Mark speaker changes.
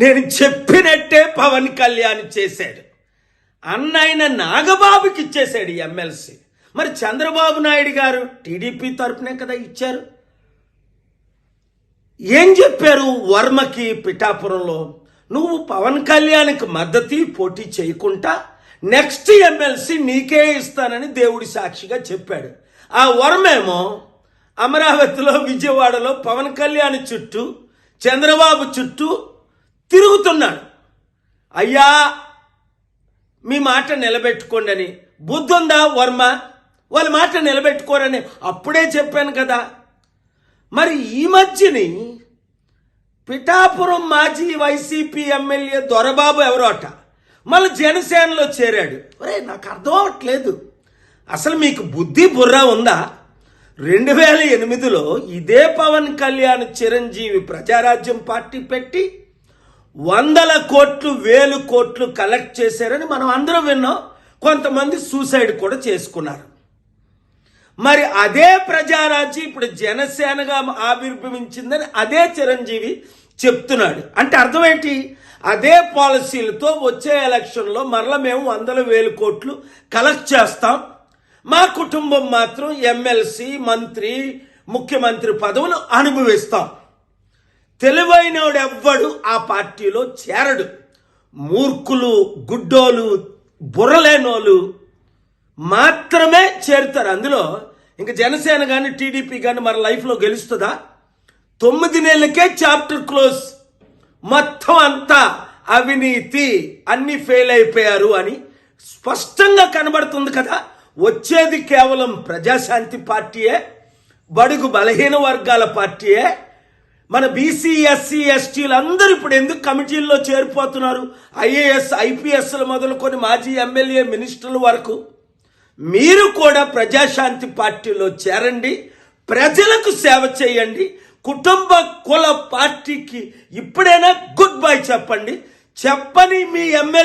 Speaker 1: నేను చెప్పినట్టే పవన్ కళ్యాణ్ చేశాడు. అన్నైన నాగబాబుకి ఇచ్చేశాడు ఎమ్మెల్సీ. మరి చంద్రబాబు నాయుడు గారు టీడీపీ తరపునే కదా ఇచ్చారు. ఏం చెప్పారు వర్మకి పిఠాపురంలో? నువ్వు పవన్ కళ్యాణ్కి మద్దతు పోటీ చేయకుండా నెక్స్ట్ ఎమ్మెల్సీ నీకే ఇస్తానని దేవుడి సాక్షిగా చెప్పాడు. ఆ వర్మేమో అమరావతిలో, విజయవాడలో పవన్ కళ్యాణ్ చుట్టూ, చంద్రబాబు చుట్టూ తిరుగుతున్నాడు. అయ్యా మీ మాట నిలబెట్టుకోండి అని. బుద్ధుందా వర్మ? వాళ్ళ మాట నిలబెట్టుకోరని అప్పుడే చెప్పాను కదా. మరి ఈ మధ్యని పిఠాపురం మాజీ వైసీపీ ఎమ్మెల్యే దొరబాబు ఎవరోట మళ్ళీ జనసేనలో చేరాడు. ఒరే నాకు అర్థం అవ్వట్లేదు, అసలు మీకు బుద్ధి బుర్ర ఉందా? 2008లో ఇదే పవన్ కళ్యాణ్ చిరంజీవి ప్రజారాజ్యం పార్టీ పెట్టి 100 కోట్లు 1000 కోట్లు కలెక్ట్ చేశారని మనం అందరం విన్నాం. కొంతమంది సూసైడ్ కూడా చేసుకున్నారు. మరి అదే ప్రజారాజ్యం ఇప్పుడు జనసేనగా ఆవిర్భవించిందని అదే చిరంజీవి చెప్తున్నాడు. అంటే అర్థం ఏంటి? అదే పాలసీలతో వచ్చే ఎలక్షన్లో మరలా మేము 100,000 కోట్లు కలెక్ట్ చేస్తాం, మా కుటుంబం మాత్రం ఎమ్మెల్సీ, మంత్రి, ముఖ్యమంత్రి పదవులు అనుభవిస్తాం. తెలివైనోడు ఎవ్వడు ఆ పార్టీలో చేరడు. మూర్ఖులు, గుడ్డోలు, బుర్రలేనోళ్ళు మాత్రమే చేరుతారు అందులో. ఇంకా జనసేన కానీ టీడీపీ కానీ మన లైఫ్లో గెలుస్తుందా? 9 నెలలకే చాప్టర్ క్లోజ్. మొత్తం అంతా అవినీతి, అన్ని ఫెయిల్ అయిపోయారు అని స్పష్టంగా కనబడుతుంది కదా. వచ్చేది కేవలం ప్రజాశాంతి పార్టీయే, బడుగు బలహీన వర్గాల పార్టీయే. మన బీసీ, ఎస్సీ, ఎస్టీలు అందరూ ఇప్పుడు ఎందుకు కమిటీల్లో చేరిపోతున్నారు? ఐఏఎస్, ఐపీఎస్లు మొదలుకొని మాజీ ఎమ్మెల్యే, మినిస్టర్ల వరకు. మీరు కూడా ప్రజాశాంతి పార్టీలో చేరండి, ప్రజలకు సేవ చేయండి. కుటుంబ కుల పార్టీకి ఇప్పుడైనా గుడ్ బై చెప్పండి. చెప్పని మీ ఎమ్మెల్యే